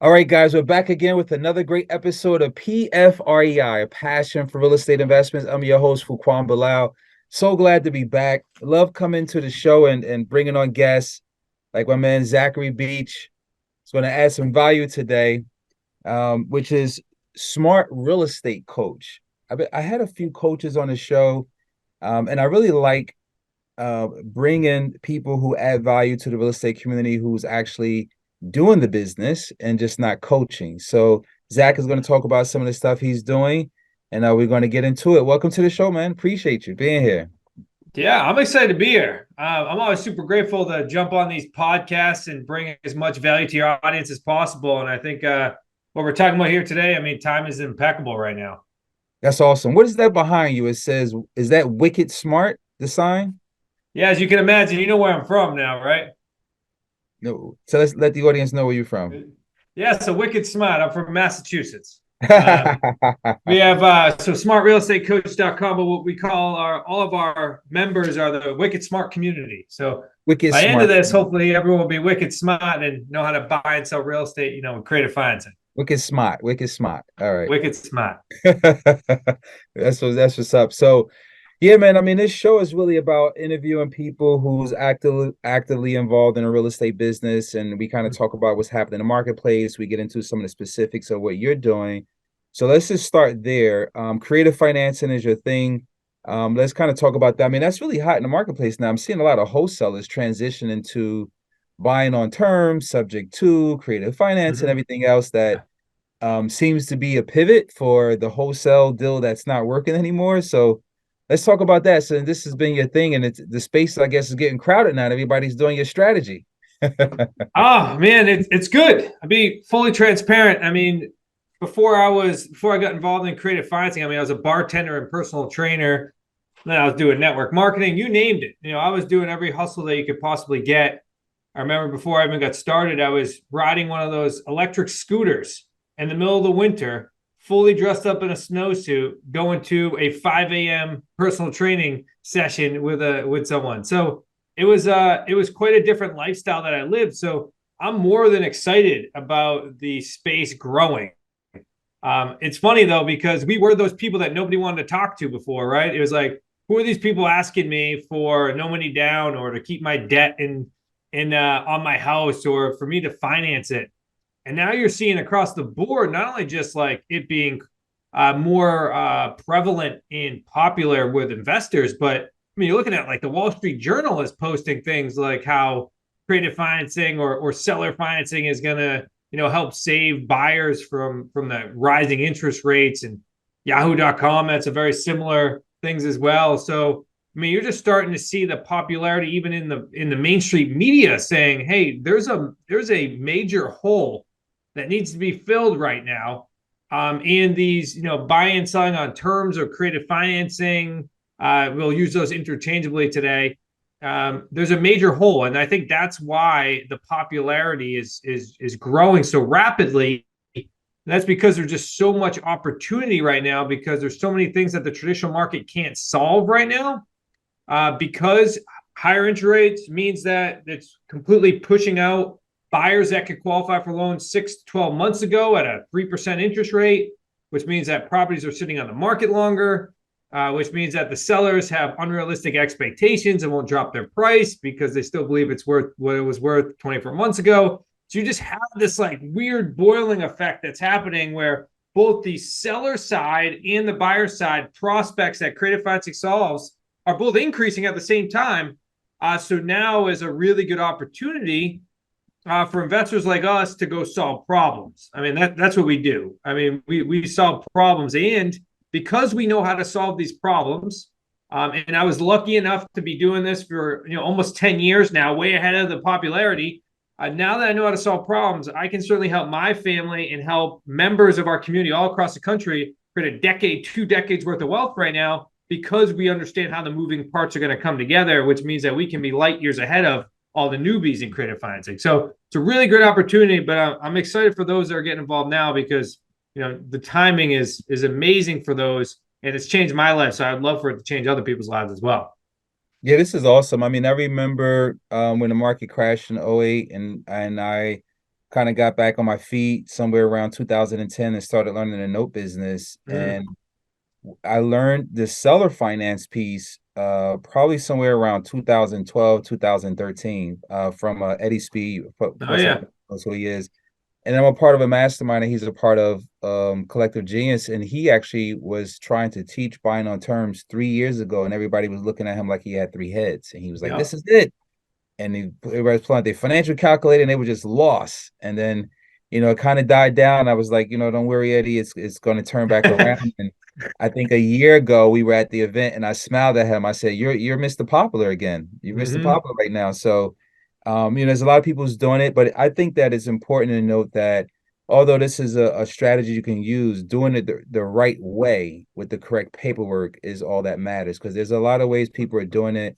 All right, guys, we're back again with another great episode of PFREI, a passion for real estate investments. I'm your host, Fuquan Bilal. So glad to be back. Love coming to the show and bringing on guests like my man Zachary Beach. He's going to add some value today, which is smart real estate coach. I had a few coaches on the show, and I really like bring in people who add value to the real estate community who's actually doing the business and just not coaching. So Zach is going to talk about some of the stuff he's doing, and we're going to get into it. Welcome to the show, man. Appreciate you being here. Yeah, I'm excited to be here. I'm always super grateful to jump on these podcasts and bring as much value to your audience as possible. And I think what we're talking about here today, I mean, time is impeccable right now. That's awesome. What is that behind you? It says, is that Wicked Smart, the sign? Yeah, as you can imagine, you know where I'm from now, right? No. So let's let the audience know where you're from. Yeah, so Wicked Smart. I'm from Massachusetts. We have so smartrealestatecoach.com, but what we call all of our members are the Wicked Smart community. So Wicked by the end of Smart. this, hopefully everyone will be wicked smart and know how to buy and sell real estate, with creative financing. Wicked Smart. Wicked Smart. All right. Wicked smart. That's what's up. So yeah, man. I mean, this show is really about interviewing people who's actively involved in a real estate business, and we kind of talk about what's happening in the marketplace. We get into some of the specifics of what you're doing. So let's just start there. Creative financing is your thing. Let's kind of talk about that. I mean, that's really hot in the marketplace now. I'm seeing a lot of wholesalers transition into buying on terms, subject to creative finance and Mm-hmm. everything else that seems to be a pivot for the wholesale deal that's not working anymore. So let's talk about that. So this has been your thing, and it's the space, I guess, is getting crowded now. Everybody's doing your strategy. Oh man, it's good. I'll be fully transparent. I mean, before I got involved in creative financing, I mean, I was a bartender and personal trainer. Then I was doing network marketing. You named it. I was doing every hustle that you could possibly get. I remember before I even got started, I was riding one of those electric scooters in the middle of the winter, fully dressed up in a snowsuit, going to a 5 a.m. personal training session with someone. So it was quite a different lifestyle that I lived. So I'm more than excited about the space growing. It's funny though, because we were those people that nobody wanted to talk to before, right? It was like, who are these people asking me for no money down or to keep my debt in on my house or for me to finance it? And now you're seeing across the board, not only just like it being more prevalent and popular with investors, but I mean, you're looking at like the Wall Street Journal is posting things like how creative financing or seller financing is going to, help save buyers from the rising interest rates, and Yahoo.com. That's a very similar things as well. So I mean, you're just starting to see the popularity even in the mainstream media saying, "Hey, there's a major hole that needs to be filled right now." And these, buying and selling on terms or creative financing, we'll use those interchangeably today. There's a major hole, and I think that's why the popularity is growing so rapidly. And that's because there's just so much opportunity right now because there's so many things that the traditional market can't solve right now. Because higher interest rates means that it's completely pushing out buyers that could qualify for loans 6 to 12 months ago at a 3% interest rate, which means that properties are sitting on the market longer, which means that the sellers have unrealistic expectations and won't drop their price because they still believe it's worth what it was worth 24 months ago. So you just have this like weird boiling effect that's happening where both the seller side and the buyer side prospects that creative financing solves are both increasing at the same time. So now is a really good opportunity for investors like us to go solve problems. I mean, that's what we do. I mean, we solve problems, and because we know how to solve these problems, and I was lucky enough to be doing this for almost 10 years now, way ahead of the popularity. Now that I know how to solve problems, I can certainly help my family and help members of our community all across the country create a decade, 2 decades worth of wealth right now because we understand how the moving parts are going to come together, which means that we can be light years ahead of all the newbies in creative financing. So it's a really great opportunity, but I'm excited for those that are getting involved now because the timing is amazing for those, and it's changed my life. So I'd love for it to change other people's lives as well. Yeah, this is awesome. I mean, I remember when the market crashed in '08, and I kind of got back on my feet somewhere around 2010 and started learning the note business. Mm. And I learned the seller finance piece probably somewhere around 2012, 2013 from Eddie Speed. Oh Most yeah. everybody knows who he is. And I'm a part of a mastermind, and he's a part of Collective Genius. And he actually was trying to teach buying on terms 3 years ago, and everybody was looking at him like he had three heads. And he was like, Yeah. "This is it." And everybody was pulling out their financial calculator, and they were just lost. And then, it kind of died down. I was like, don't worry, Eddie, it's going to turn back around. And I think a year ago we were at the event, and I smiled at him. I said, "You're Mr. Popular again. You're Mr. Hmm. Popular right now." So, there's a lot of people who's doing it, but I think that it's important to note that although this is a strategy you can use, doing it the right way with the correct paperwork is all that matters. Because there's a lot of ways people are doing it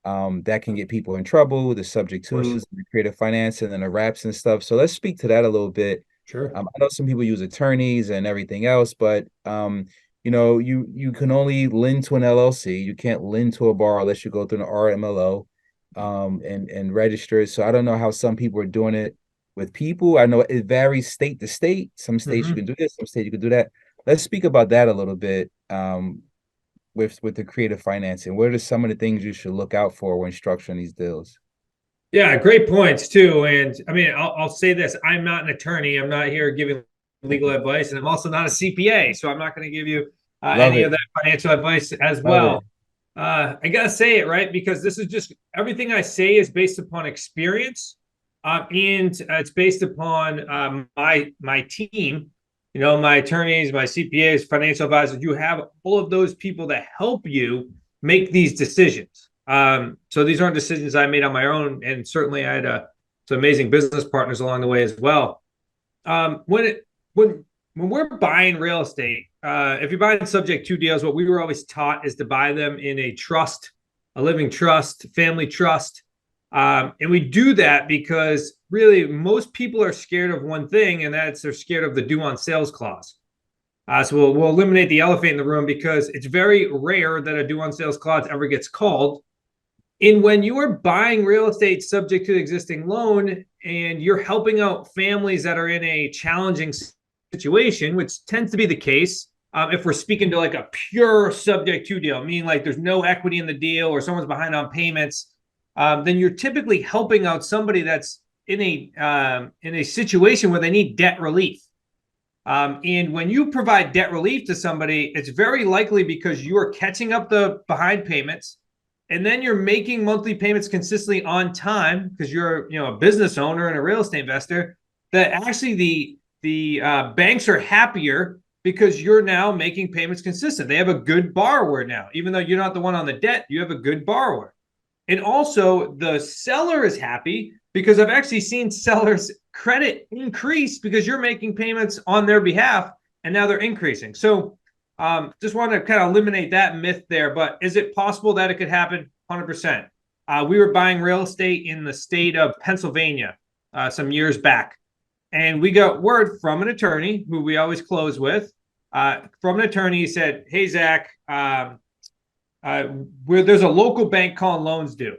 that can get people in trouble, the subject Of course. twos, the creative finance, and then the wraps and stuff. So let's speak to that a little bit. Sure. I know some people use attorneys and everything else, but you can only lend to an LLC. You can't lend to a bar unless you go through an RMLO and register it. So I don't know how some people are doing it with people. I know it varies state to state. Some states you Hmm. can do this, some states you can do that. Let's speak about that a little bit. With the creative financing, what are some of the things you should look out for when structuring these deals? Yeah, great points too. And I mean, I'll say this: I'm not an attorney. I'm not here giving legal advice, and I'm also not a CPA, so I'm not going to give you Love any of it. that financial advice as Love it. well. I gotta say it right because this is just everything I say is based upon experience, and it's based upon my team. My attorneys, my CPAs, financial advisors. You have all of those people that help you make these decisions. So these aren't decisions I made on my own, and certainly I had some amazing business partners along the way as well. When we're buying real estate, if you're buying subject to deals, what we were always taught is to buy them in a trust, a living trust, family trust. And we do that because really most people are scared of one thing, and that's they're scared of the due on sales clause. So we'll eliminate the elephant in the room because it's very rare that a due on sales clause ever gets called. And when you are buying real estate subject to the existing loan and you're helping out families that are in a challenging situation, which tends to be the case, if we're speaking to like a pure subject to deal, meaning like there's no equity in the deal or someone's behind on payments, then you're typically helping out somebody that's in a situation where they need debt relief. And when you provide debt relief to somebody, it's very likely because you are catching up the behind payments, and then you're making monthly payments consistently on time because you're a business owner and a real estate investor. That actually the banks are happier because you're now making payments consistent. They have a good borrower now, even though you're not the one on the debt. You have a good borrower. And also the seller is happy because I've actually seen sellers credit increase because you're making payments on their behalf and now they're increasing. So just want to kind of eliminate that myth there. But is it possible that it could happen? 100%. We were buying real estate in the state of Pennsylvania some years back. And we got word from an attorney who we always close with. From an attorney, he said, "Hey, Zach, where there's a local bank calling loans due.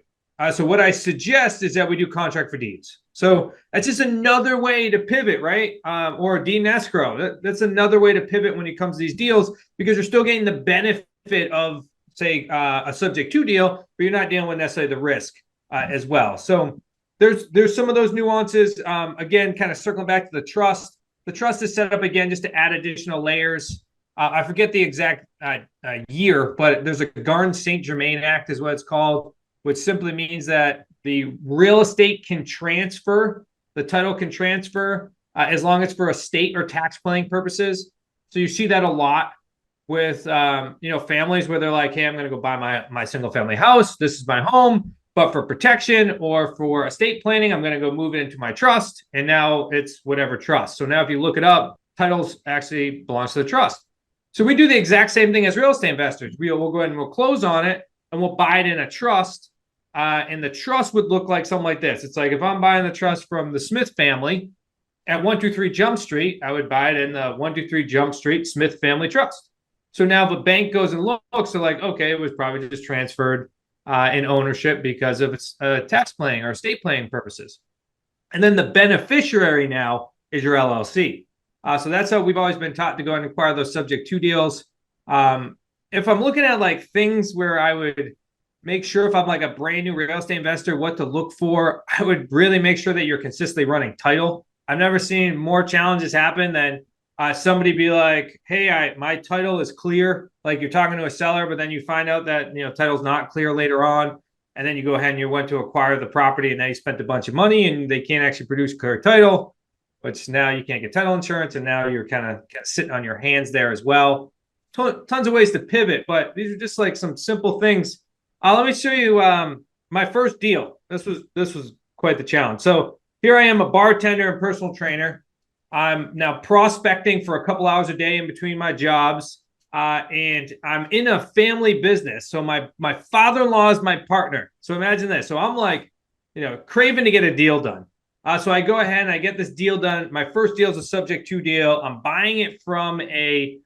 So what I suggest is that we do contract for deeds. So that's just another way to pivot, right? Or deed and escrow. That's another way to pivot when it comes to these deals because you're still getting the benefit of, say, a subject to deal, but you're not dealing with necessarily the risk as well. So there's some of those nuances. Again, kind of circling back to the trust. The trust is set up again just to add additional layers. I forget the exact year, but there's a Garn St. Germain Act is what it's called, which simply means that the real estate can transfer, the title can transfer as long as for estate or tax planning purposes. So you see that a lot with families where they're like, hey, I'm going to go buy my single family house. This is my home, but for protection or for estate planning, I'm going to go move it into my trust. And now it's whatever trust. So now if you look it up, titles actually belongs to the trust. So we do the exact same thing as real estate investors. We'll go ahead and we'll close on it and we'll buy it in a trust. And the trust would look like something like this. It's like if I'm buying the trust from the Smith family at 123 Jump Street, I would buy it in the 123 Jump Street Smith Family Trust. So now the bank goes and looks, they're like, okay, it was probably just transferred in ownership because of its tax planning or estate planning purposes. And then the beneficiary now is your LLC. So that's how we've always been taught to go and acquire those subject to deals. If I'm looking at like things where I would make sure, if I'm like a brand new real estate investor, what to look for, I would really make sure that you're consistently running title. I've never seen more challenges happen than somebody be like, hey, my title is clear. Like you're talking to a seller, but then you find out that, title's not clear later on. And then you go ahead and you went to acquire the property and now you spent a bunch of money and they can't actually produce clear title, which now you can't get title insurance. And now you're kind of sitting on your hands there as well. Tons of ways to pivot, but these are just like some simple things. Let me show you my first deal. This was quite the challenge. So here I am, a bartender and personal trainer. I'm now prospecting for a couple hours a day in between my jobs. And I'm in a family business. So my father-in-law is my partner. So imagine this. So I'm like, craving to get a deal done. So I go ahead and I get this deal done. My first deal is a subject to deal. I'm buying it from a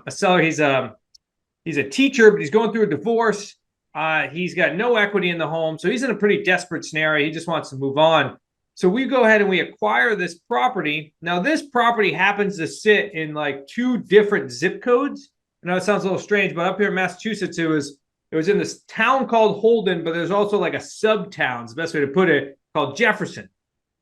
seller. He's a teacher, but he's going through a divorce. He's got no equity in the home. So he's in a pretty desperate scenario. He just wants to move on. So we go ahead and we acquire this property. Now, this property happens to sit in like 2 different zip codes. I know it sounds a little strange, but up here in Massachusetts, it was in this town called Holden, but there's also like a sub-town, is the best way to put it, called Jefferson.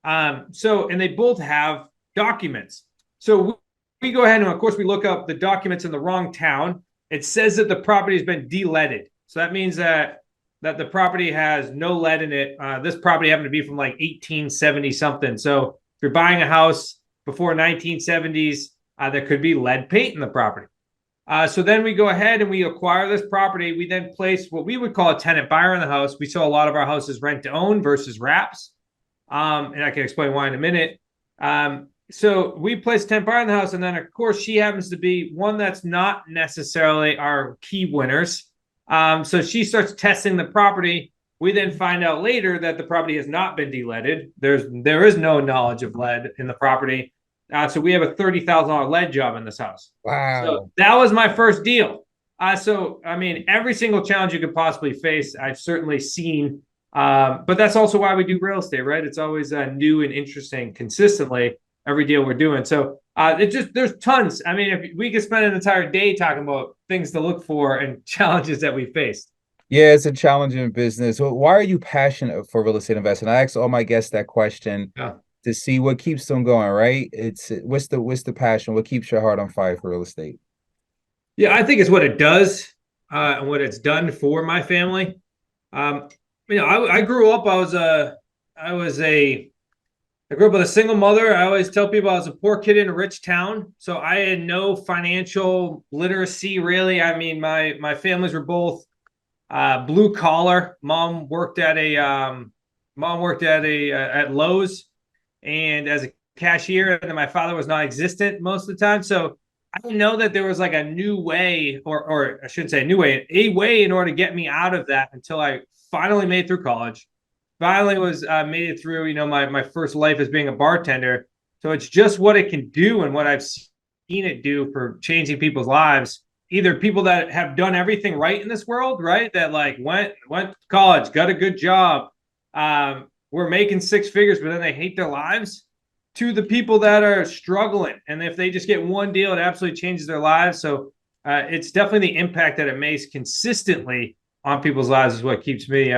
And they both have documents. So we go ahead and, of course, we look up the documents in the wrong town. It says that the property has been de-leaded. So that means that the property has no lead in it. This property happened to be from like 1870 something. So if you're buying a house before 1970s, there could be lead paint in the property. So then we go ahead and we acquire this property. We then place what we would call a tenant buyer in the house. We saw a lot of our houses rent to own versus wraps. And I can explain why in a minute. So we place a tenant buyer in the house. And then, of course, she happens to be one that's not necessarily our key winners. So she starts testing the property. We then find out later that the property has not been de-leaded. There is no knowledge of lead in the property. So we have a $30,000 lead job in this house. Wow. So that was my first deal. So, I mean, every single challenge you could possibly face, I've certainly seen. But that's also why we do real estate, right? It's always new and interesting consistently, every deal we're doing. So there's tons. I mean, if we could spend an entire day talking about things to look for and challenges that we faced. Yeah, it's a challenging business. So why are you passionate for real estate investing? I ask all my guests that question to see what keeps them going, right? It's what's the passion? What keeps your heart on fire for real estate? Yeah, I think it's what it does and what it's done for my family. I grew up. I grew up with a single mother. I always tell people I was a poor kid in a rich town, so I had no financial literacy really. I mean, my families were both blue collar. Mom worked at Lowe's and as a cashier, and then my father was non-existent most of the time. So I didn't know that there was like a new way, or I shouldn't say a way in order to get me out of that until I finally made it through college. Finally was made it through, my first life as being a bartender. So it's just what it can do and what I've seen it do for changing people's lives. Either people that have done everything right in this world, right? That like went to college, got a good job, were making 6 figures, but then they hate their lives, to the people that are struggling. And if they just get one deal, it absolutely changes their lives. So it's definitely the impact that it makes consistently on people's lives is what keeps me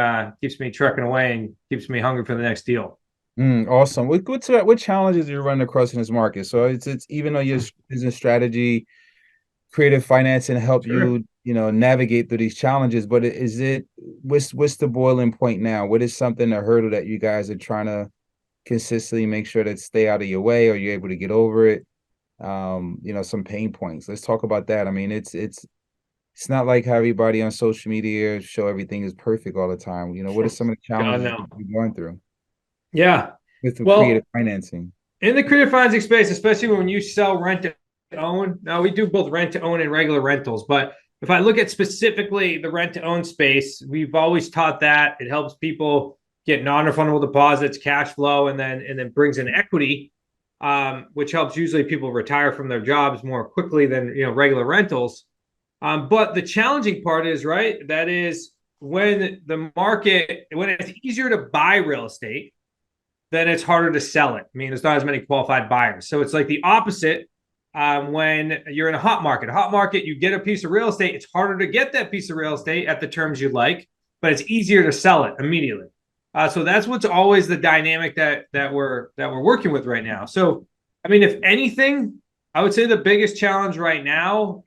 trucking away and keeps me hungry for the next deal. Awesome. What challenges are you running across in this market? So it's even though your business strategy, creative financing help you navigate through these challenges, but what's the boiling point now? What is something, a hurdle that you guys are trying to consistently make sure that stay out of your way, or you're able to get over it? Some pain points. Let's talk about that. I mean, it's not like how everybody on social media show everything is perfect all the time. What are some of the challenges you're going through? Yeah. With the creative financing. In the creative financing space, especially when you sell rent to own. Now we do both rent to own and regular rentals, but if I look at specifically the rent to own space, we've always taught that it helps people get non-refundable deposits, cash flow, and then brings in equity, which helps usually people retire from their jobs more quickly than regular rentals. But the challenging part is, right, that is when it's easier to buy real estate, then it's harder to sell it. I mean, there's not as many qualified buyers. So it's like the opposite when you're in a hot market. A hot market, you get a piece of real estate. It's harder to get that piece of real estate at the terms you like, but it's easier to sell it immediately. So that's what's always the dynamic that we're working with right now. So, I mean, if anything, I would say the biggest challenge right now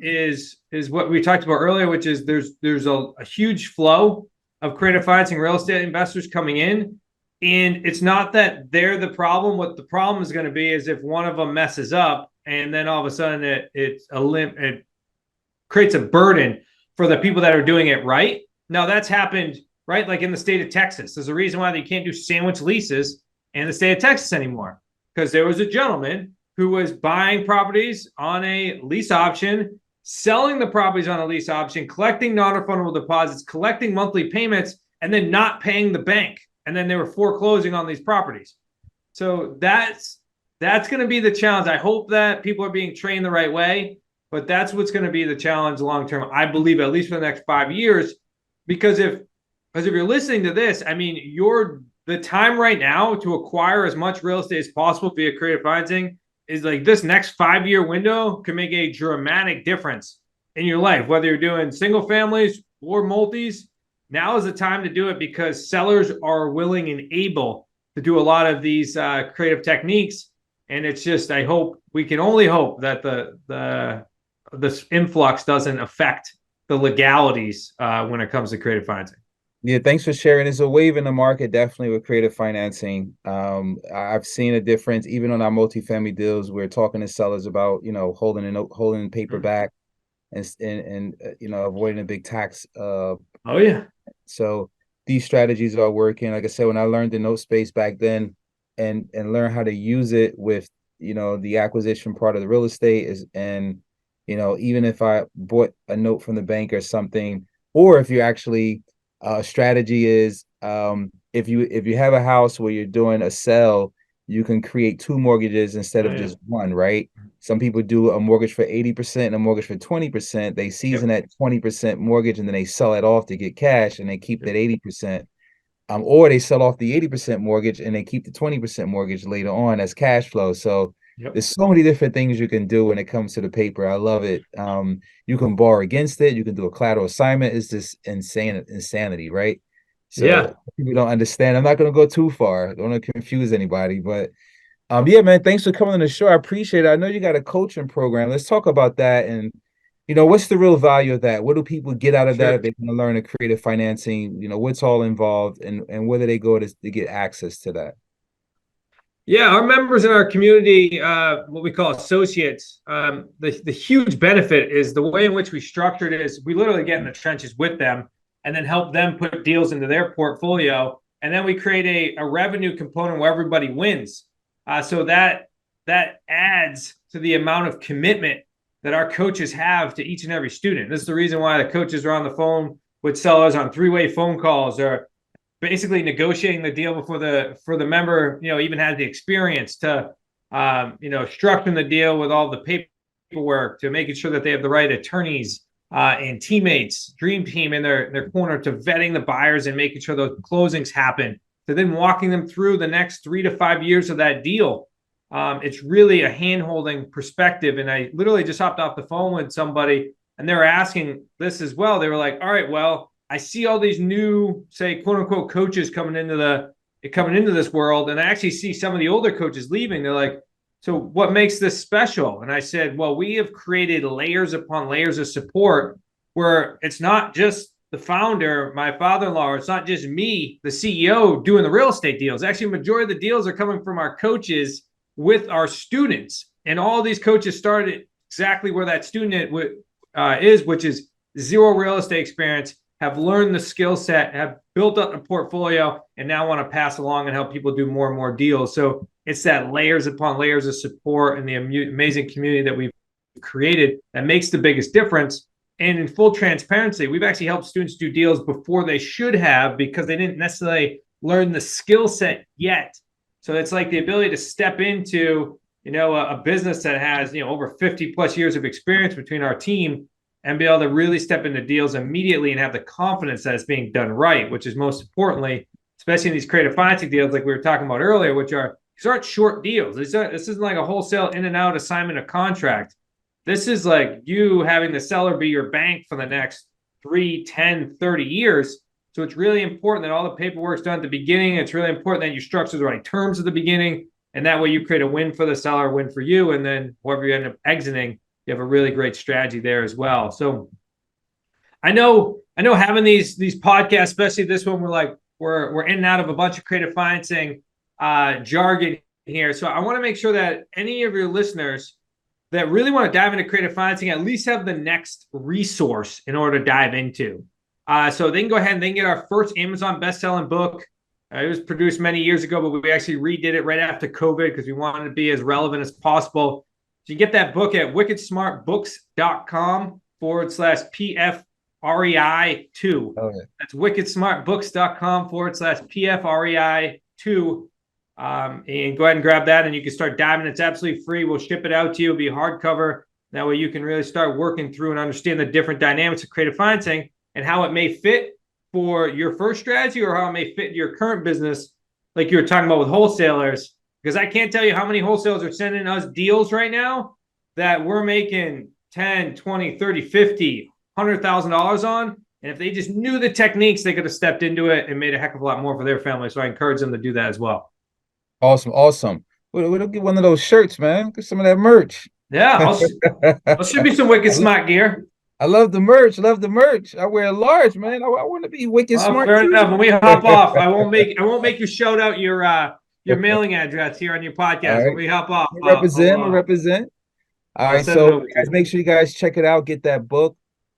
is what we talked about earlier, which is there's a huge flow of creative financing real estate investors coming in. And it's not that they're the problem. What the problem is going to be is if one of them messes up and then all of a sudden it creates a burden for the people that are doing it right. Now that's happened, right? Like in the state of Texas, there's a reason why they can't do sandwich leases in the state of Texas anymore, because there was a gentleman who was buying properties on a lease option, selling the properties on a lease option, collecting non-refundable deposits, collecting monthly payments, and then not paying the bank. And then they were foreclosing on these properties. So that's going to be the challenge. I hope that people are being trained the right way, but that's what's going to be the challenge long term, I believe, at least for the next 5 years. Because if you're listening to this, I mean, the time right now to acquire as much real estate as possible via creative financing is like this next 5-year window can make a dramatic difference in your life, whether you're doing single families or multis. Now is the time to do it because sellers are willing and able to do a lot of these creative techniques. And it's just, we can only hope that this influx doesn't affect the legalities when it comes to creative financing. Yeah, thanks for sharing. There's a wave in the market definitely with creative financing. I've seen a difference even on our multifamily deals. We're talking to sellers about, holding paper back and avoiding a big tax. Oh yeah. So these strategies are working. Like I said, when I learned the note space back then and learn how to use it with, the acquisition part of the real estate even if I bought a note from the bank or something, or if you actually strategy is if you have a house where you're doing a sell, you can create 2 mortgages instead of just one, right? Some people do a mortgage for 80% and a mortgage for 20%. They season that 20% mortgage and then they sell it off to get cash and they keep that 80%. Or they sell off the 80% mortgage and they keep the 20% mortgage later on as cash flow. So there's so many different things you can do when it comes to the paper. I love it. You can borrow against it. You can do a collateral assignment. It's just insanity, right? So people don't understand. I'm not going to go too far. I don't want to confuse anybody, but yeah, man, thanks for coming on the show. I appreciate it. I know you got a coaching program. Let's talk about that. And, what's the real value of that? What do people get out of that if they want to learn a creative financing? What's all involved and where do they go to get access to that? Yeah, our members in our community, what we call associates, the huge benefit is the way in which we structured it is we literally get in the trenches with them and then help them put deals into their portfolio. And then we create a revenue component where everybody wins. So that adds to the amount of commitment that our coaches have to each and every student. This is the reason why the coaches are on the phone with sellers on 3-way phone calls, or basically negotiating the deal for the member, even has the experience to, structuring the deal with all the paperwork, to making sure that they have the right attorneys and teammates, dream team in their corner, to vetting the buyers and making sure those closings happen, to then walking them through the next 3 to 5 years of that deal. It's really a hand-holding perspective. And I literally just hopped off the phone with somebody and they were asking this as well. They were like, all right, well, I see all these new, say, quote unquote, coaches coming into this world. And I actually see some of the older coaches leaving. They're like, so what makes this special? And I said, well, we have created layers upon layers of support where it's not just the founder, my father-in-law, or it's not just me, the CEO, doing the real estate deals. Actually, majority of the deals are coming from our coaches with our students. And all these coaches started exactly where that student is, which is zero real estate experience, have learned the skill set, have built up a portfolio, and now want to pass along and help people do more and more deals. So it's that layers upon layers of support and the amazing community that we've created that makes the biggest difference. And in full transparency, we've actually helped students do deals before they should have because they didn't necessarily learn the skill set yet. So it's like the ability to step into, a business that has, over 50 plus years of experience between our team, and be able to really step into deals immediately and have the confidence that it's being done right, which is most importantly, it's especially in these creative financing deals like we were talking about earlier, which aren't short deals. This isn't like a wholesale in and out assignment of contract. This is like you having the seller be your bank for the next 3, 10, 30 years. So it's really important that all the paperwork's done at the beginning. It's really important that you structure the right terms at the beginning. And that way you create a win for the seller, win for you. And then whoever you end up exiting, you have a really great strategy there as well. So I know having these podcasts, especially this one, we're in and out of a bunch of creative financing jargon here. So I want to make sure that any of your listeners that really want to dive into creative financing at least have the next resource in order to dive into. So they can go ahead and they can get our first Amazon best-selling book. It was produced many years ago, but we actually redid it right after COVID because we wanted to be as relevant as possible. So you get that book at wickedsmartbooks.com/PFREI2. Okay. That's wickedsmartbooks.com/PFREI2. And go ahead and grab that and you can start diving. It's absolutely free. We'll ship it out to you. It'll be hardcover. That way you can really start working through and understand the different dynamics of creative financing and how it may fit for your first strategy or how it may fit your current business, like you were talking about with wholesalers. Because I can't tell you how many wholesalers are sending us deals right now that we're making 10, 20, 30, 50, $100,000 on. And if they just knew the techniques, they could have stepped into it and made a heck of a lot more for their family. So I encourage them to do that as well. Awesome. We'll get one of those shirts, man. Get some of that merch. Yeah, I'll should be some wicked smart gear. I love the merch. I wear a large, man. I want to be wicked smart. Fair enough. When we hop off, I won't make you shout out your mailing address here on your podcast. Right. When we hop off, represent. All right, so guys, make sure you guys check it out. Get that book.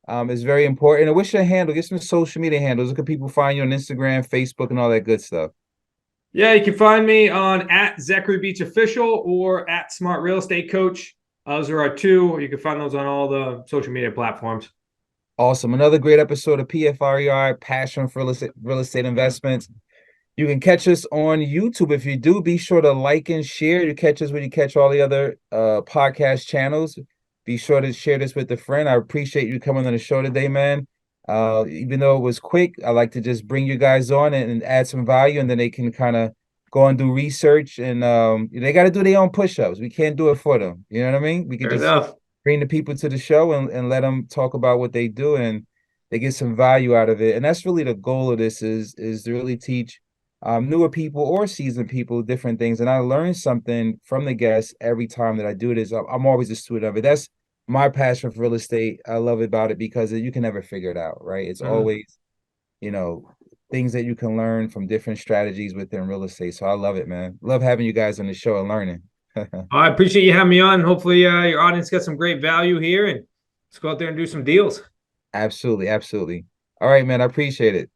It's very important. And what's your handle? Get some social media handles. Look at people find you on Instagram, Facebook, and all that good stuff. Yeah, you can find me on @ZacharyBeachOfficial or @SmartRealEstateCoach. Those are our two. You can find those on all the social media platforms. Awesome. Another great episode of PFREI, Passion for Real Estate Investments. You can catch us on YouTube. If you do, be sure to like and share. You catch us when you catch all the other podcast channels. Be sure to share this with a friend. I appreciate you coming on the show today, man. Even though it was quick, I like to just bring you guys on and add some value, and then they can kind of go and do research, and they got to do their own push-ups. We can't do it for them. You know what I mean? We can bring the people to the show and let them talk about what they do, and they get some value out of it. And that's really the goal of this is to really teach newer people or seasoned people different things. And I learn something from the guests every time that I do this. I'm always a student of it. That's my passion for real estate. I love about it because you can never figure it out, right? It's always, things that you can learn from different strategies within real estate. So I love it, man. Love having you guys on the show and learning. I appreciate you having me on. Hopefully your audience got some great value here, and let's go out there and do some deals. Absolutely. All right, man. I appreciate it.